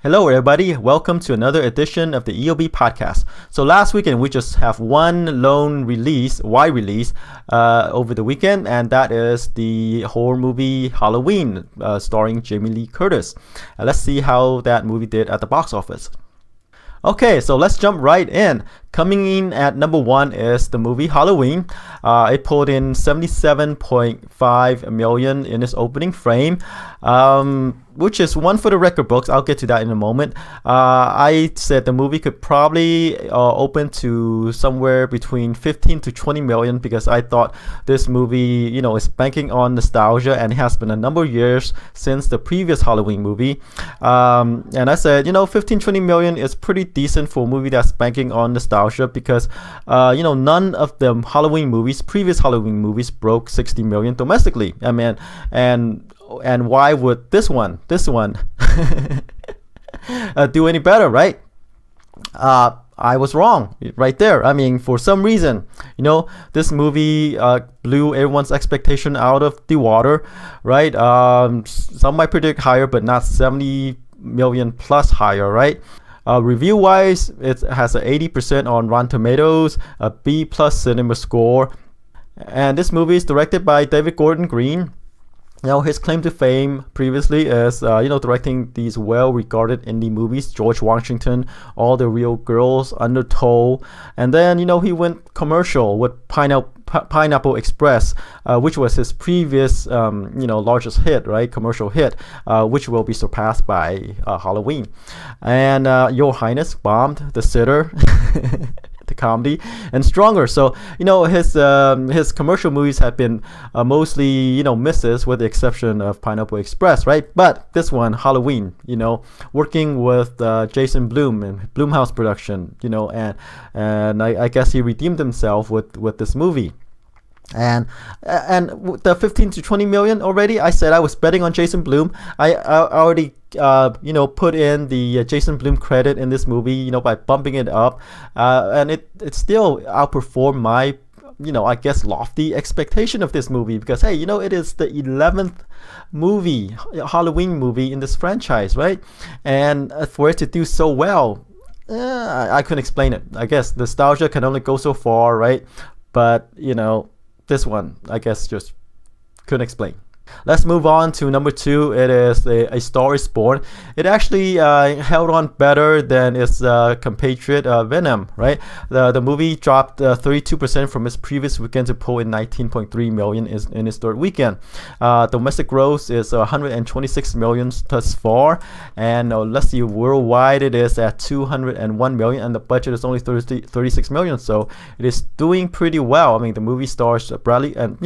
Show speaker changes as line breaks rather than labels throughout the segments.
Hello, everybody. Welcome to another edition of the EOB podcast. So last weekend, we just have one lone release, wide release, over the weekend, and that is the horror movie Halloween, starring Jamie Lee Curtis. Let's see how that movie did at the box office. Okay, so let's jump right in. Coming in at number one is the movie Halloween. It pulled in 77.5 million in its opening frame, which is one for the record books. I'll get to that in a moment. I said the movie could probably open to somewhere between 15 to 20 million because I thought this movie, is banking on nostalgia, and it has been a number of years since the previous Halloween movie. And I said, 15, 20 million is pretty decent for a movie that's banking on nostalgia because, none of the previous Halloween movies broke 60 million domestically. I mean, and why would this one do any better, right? I was wrong right there. I mean, for some reason, this movie blew everyone's expectation out of the water, right? Some might predict higher, but not 70 million plus higher, right? Review wise, it has an 80% on Rotten Tomatoes, a B+ cinema score, and this movie is directed by David Gordon Green. His claim to fame previously is, directing these well-regarded indie movies, George Washington, All the Real Girls, Undertow, and then, he went commercial with Pineapple Express, which was his previous, largest hit, right, commercial hit, which will be surpassed by Halloween. And Your Highness bombed, The Sitter. The comedy and Stronger. So his commercial movies have been mostly misses, with the exception of Pineapple Express, right? But this one, Halloween, working with Jason Blum and Blumhouse production, and I guess he redeemed himself with this movie. And the 15 to 20 million already, I said I was betting on Jason Blum. I already put in the Jason Blum credit in this movie, by bumping it up, and it still outperformed my I guess lofty expectation of this movie, because hey, it is the 11th Halloween movie in this franchise, right? And for it to do so well, I couldn't explain it. I guess nostalgia can only go so far, right? But this one, I guess, just couldn't explain. Let's move on to number two. It is A Star is Born. It actually held on better than its compatriot Venom, right? The movie dropped 32% from its previous weekend to pull in 19.3 million in its third weekend. Domestic gross is 126 million thus far, and let's see, worldwide it is at 201 million, and the budget is only 36 million, so it is doing pretty well. I mean, the movie stars Bradley and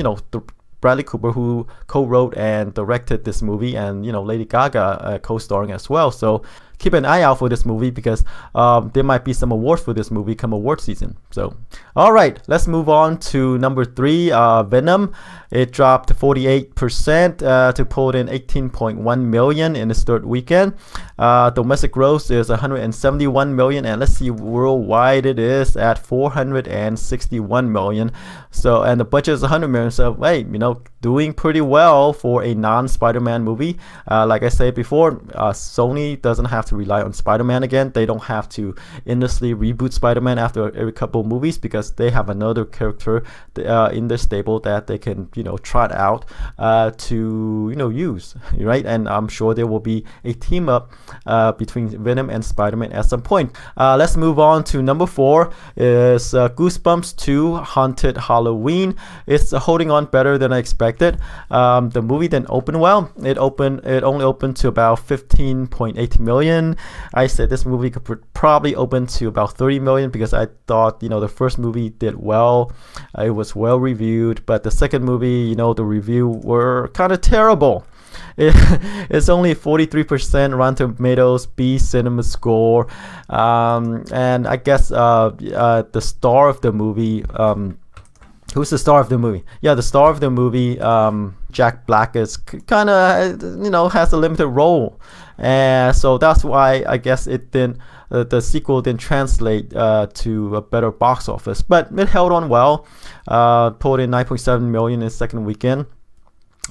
Bradley Cooper, who co-wrote and directed this movie, and Lady Gaga co-starring as well. So keep an eye out for this movie, because there might be some awards for this movie come award season. So all right, let's move on to number three, Venom. It dropped 48% to pull in 18.1 million in its third weekend. Domestic gross is 171 million, and let's see, worldwide it is at 461 million. So, and the budget is 100 million. So hey, doing pretty well for a non-Spider-Man movie. Like I said before, Sony doesn't have to rely on Spider-Man again. They don't have to endlessly reboot Spider-Man after every couple of movies, because they have another character in their stable that they can trot out to use, right? And I'm sure there will be a team up between Venom and Spider-Man at some point. Let's move on to number four. Is Goosebumps 2 Haunted Halloween. It's holding on better than I expected. The movie didn't open well. It only opened to about 15.8 million. I said this movie could probably open to about 30 million, because I thought the first movie did well. It was well reviewed, but the second movie, the review were kind of terrible. It's only 43% Rotten Tomatoes, B cinema score, and I guess the star of the movie, who's the star of the movie? Yeah, the star of the movie, Jack Black, is kind of has a limited role, and so that's why I guess it didn't. The sequel didn't translate to a better box office, but it held on well. Pulled in 9.7 million in its second weekend.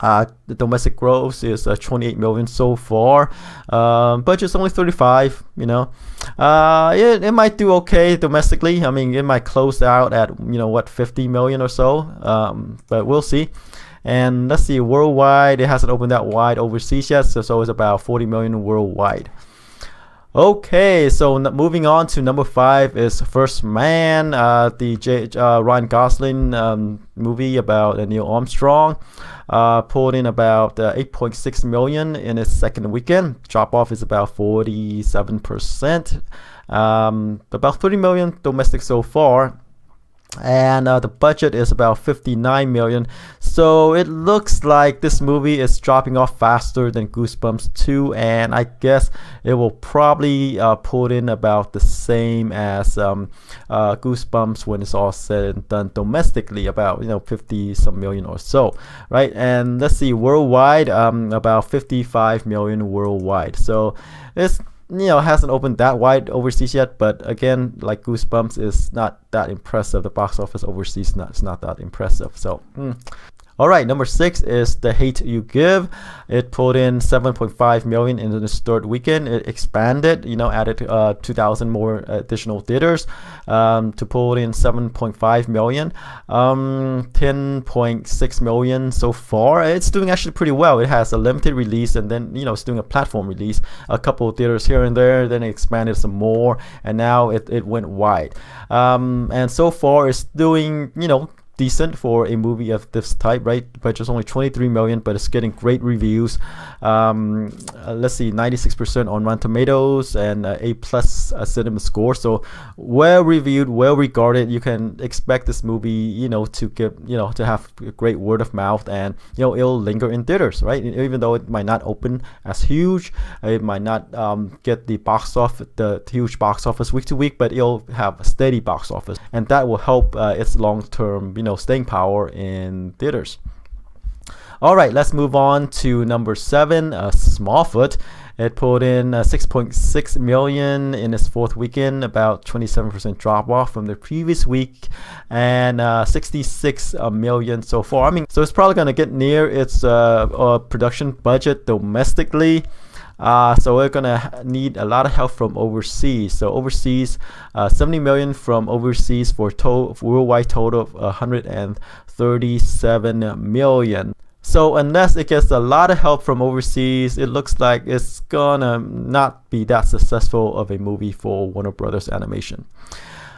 The domestic gross is 28 million so far. Budget's only 35. It might do okay domestically. I mean, it might close out at 50 million or so. But we'll see. And let's see, worldwide, it hasn't opened that wide overseas yet, so it's about 40 million worldwide. Okay, so moving on to number 5 is First Man, the Ryan Gosling movie about Neil Armstrong. Pulled in about 8.6 million in its second weekend. Drop off is about 47%. About 30 million domestic so far. And the budget is about 59 million. So it looks like this movie is dropping off faster than Goosebumps 2, and I guess it will probably pull in about the same as Goosebumps when it's all said and done domestically, about 50 some million or so, right? And let's see, worldwide, about 55 million worldwide. So it's hasn't opened that wide overseas yet, but again, like Goosebumps, is not that impressive. The box office overseas it's not that impressive. So all right, number 6 is The Hate You Give. It pulled in 7.5 million in its third weekend. It expanded, added 2,000 more additional theaters to pull in 7.5 million. 10.6 million so far. It's doing actually pretty well. It has a limited release, and then it's doing a platform release, a couple of theaters here and there. Then it expanded some more, and now it went wide. And so far it's doing decent for a movie of this type, right? Budget's only 23 million, but it's getting great reviews. Let's see, 96% on Rotten Tomatoes and A+ cinema score. So well reviewed, well regarded. You can expect this movie, to get, to have great word of mouth, and it'll linger in theaters, right? Even though it might not open as huge, it might not get the huge box office week to week, but it'll have a steady box office, and that will help its long-term, staying power in theaters. All right, let's move on to number 7, Smallfoot. It pulled in 6.6 million in its fourth weekend, about 27% drop off from the previous week, and 66 million so far. I mean, so it's probably going to get near its production budget domestically. So we're gonna need a lot of help from overseas. So overseas, 70 million from overseas for worldwide total of 137 million. So unless it gets a lot of help from overseas, it looks like it's gonna not be that successful of a movie for Warner Brothers Animation.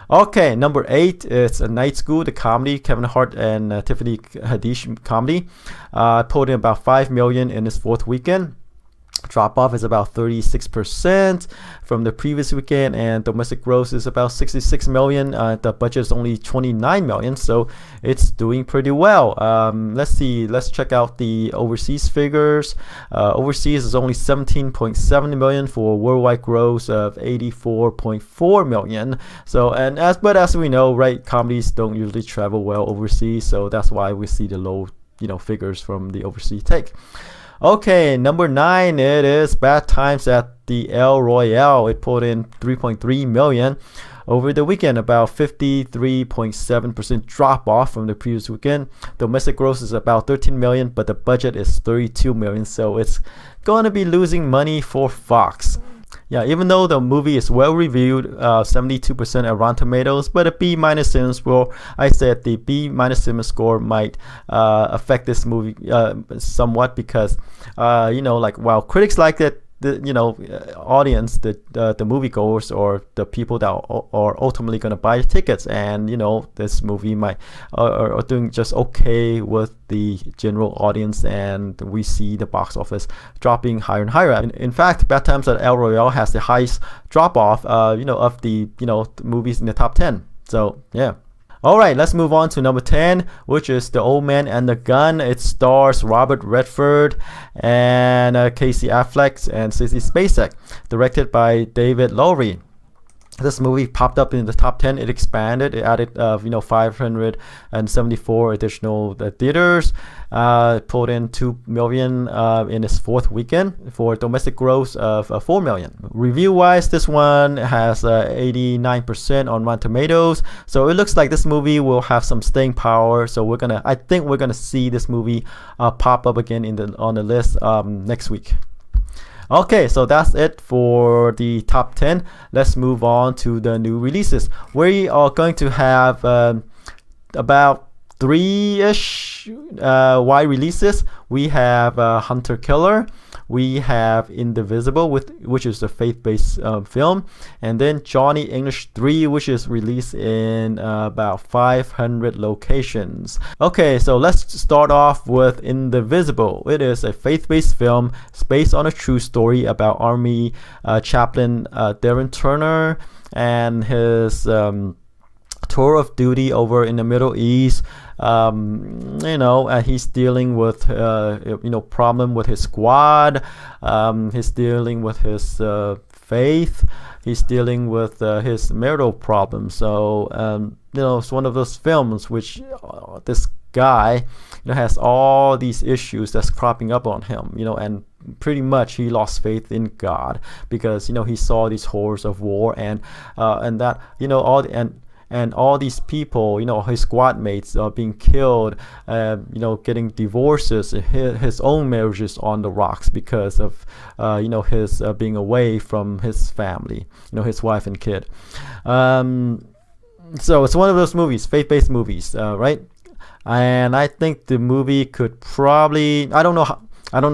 Okay, number 8 is A Night School, the comedy, Kevin Hart and Tiffany Haddish comedy. Pulled in about 5 million in its fourth weekend. Drop off is about 36% from the previous weekend, and domestic gross is about 66 million. The budget is only 29 million, so it's doing pretty well. Let's see, let's check out the overseas figures. Overseas is only 17.7 million for worldwide gross of 84.4 million. So, but as we know, right, comedies don't usually travel well overseas, so that's why we see the low figures from the overseas take. Okay, number 9, it is Bad Times at the El Royale. It pulled in 3.3 million over the weekend, about 53.7% drop off from the previous weekend. Domestic gross is about 13 million, but the budget is 32 million, so it's going to be losing money for Fox. Yeah, even though the movie is well reviewed, 72% at Rotten Tomatoes, but a B- cinema score. I said the B- cinema score might affect this movie somewhat because, while critics like it, the audience, the moviegoers, or the people that are ultimately going to buy tickets, and this movie might are doing just okay with the general audience, and we see the box office dropping higher and higher. In fact, Bad Times at El Royale has the highest drop off of the movies in the top 10. So yeah. All right, let's move on to number 10, which is The Old Man and the Gun. It stars Robert Redford and Casey Affleck and Sissy Spacek, directed by David Lowery. This movie popped up in the top 10. It expanded. It added, 574 additional theaters. Pulled in 2 million in its fourth weekend for domestic gross of 4 million. Review-wise, this one has 89% on Rotten Tomatoes. So it looks like this movie will have some staying power. So I think we're gonna see this movie pop up again on the list next week. Okay, so that's it for the top 10. Let's move on to the new releases. We are going to have about 3-ish wide releases. We have Hunter Killer. We have Indivisible, which is a faith-based film. And then Johnny English 3, which is released in about 500 locations. Okay, so let's start off with Indivisible. It is a faith-based film. It's based on a true story about Army chaplain Darren Turner and his tour of duty over in the Middle East. He's dealing with problem with his squad. He's dealing with his faith. He's dealing with his marital problems. So it's one of those films which this guy has all these issues that's cropping up on him. And pretty much he lost faith in God because he saw these horrors of war and that all these people, his squad mates are being killed, getting divorces, his own marriages on the rocks because of, his being away from his family, his wife and kid. So it's one of those movies, faith-based movies, right? And I think the movie could probably, I don't know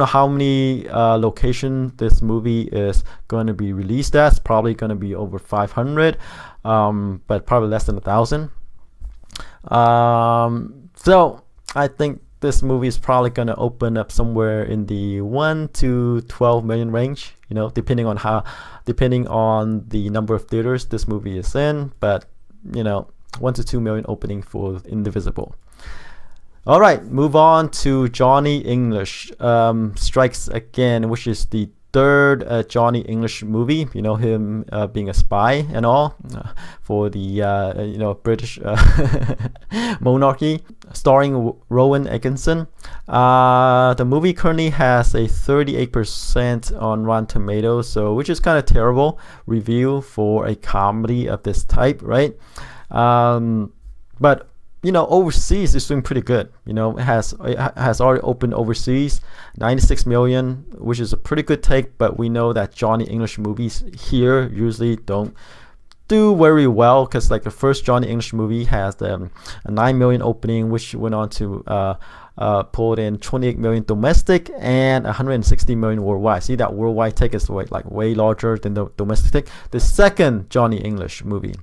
how many locations this movie is going to be released at. It's probably going to be over 500, but probably less than 1,000. So I think this movie is probably going to open up somewhere in the 1 to 12 million range, depending on the number of theaters this movie is in. But 1 to 2 million opening for Indivisible. All right, move on to Johnny English Strikes Again, which is the third Johnny English movie. Him being a spy and all for the British monarchy, starring Rowan Atkinson. The movie currently has a 38% on Rotten Tomatoes, so which is kind of terrible review for a comedy of this type, right? But overseas it's doing pretty good. It has already opened overseas, 96 million, which is a pretty good take. But we know that Johnny English movies here usually don't do very well because like the first Johnny English movie has a 9 million opening, which went on to pulled in 28 million domestic and 160 million worldwide. See, that worldwide take is way larger than the domestic take. The second Johnny English movie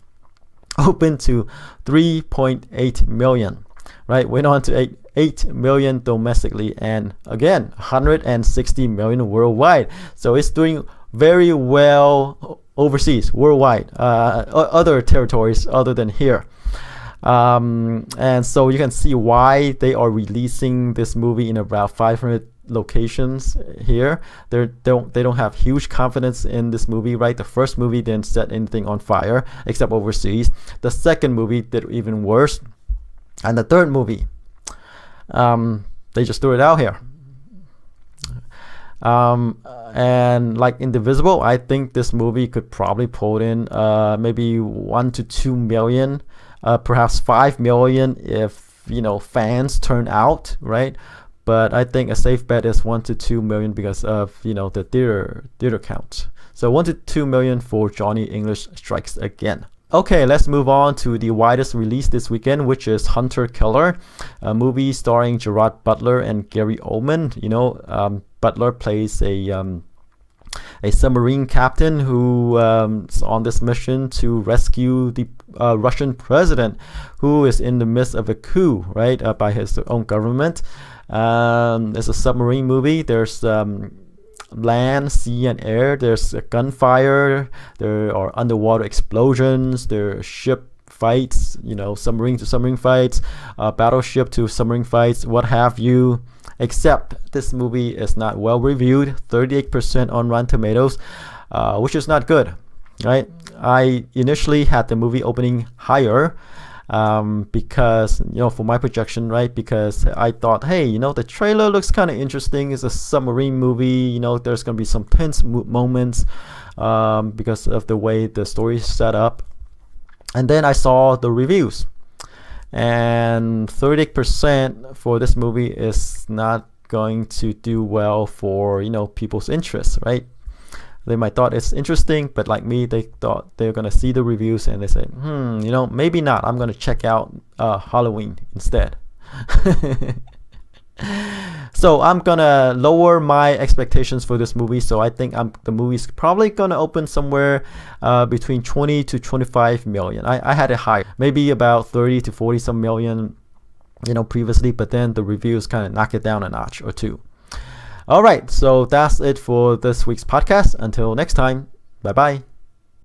open to 3.8 million, right? Went on to 8 million domestically and again 160 million worldwide. So it's doing very well overseas, worldwide, other territories other than here. And so you can see why they are releasing this movie in about 500 locations here. They don't have huge confidence in this movie, right? The first movie didn't set anything on fire except overseas. The second movie did even worse, and the third movie, they just threw it out here. And like Indivisible, I think this movie could probably pull in maybe 1 to 2 million, perhaps 5 million if fans turn out, right? But I think a safe bet is 1 to 2 million because of the theater count. So 1 to 2 million for Johnny English Strikes Again. Okay, let's move on to the widest release this weekend, which is Hunter Killer, a movie starring Gerard Butler and Gary Oldman. Butler plays a submarine captain who is on this mission to rescue the Russian president, who is in the midst of a coup, right, by his own government. It's a submarine movie. There's land, sea, and air. There's gunfire. There are underwater explosions. There are ship fights, submarine to submarine fights, battleship to submarine fights, what have you. Except this movie is not well reviewed, 38% on Rotten Tomatoes, which is not good. right? I initially had the movie opening higher, because for my projection, right? Because I thought, hey, the trailer looks kind of interesting. It's a submarine movie. There's gonna be some tense moments, because of the way the story is set up. And then I saw the reviews, and 30% for this movie is not going to do well for people's interest, right? They might thought it's interesting, but like me, they thought they were gonna see the reviews and they said, maybe not. I'm gonna check out Halloween instead. So I'm gonna lower my expectations for this movie. So I think the movie's probably gonna open somewhere between 20 to 25 million. I had it higher, maybe about 30 to 40 some million, previously, but then the reviews kind of knock it down a notch or two. All right, so that's it for this week's podcast. Until next time, bye bye.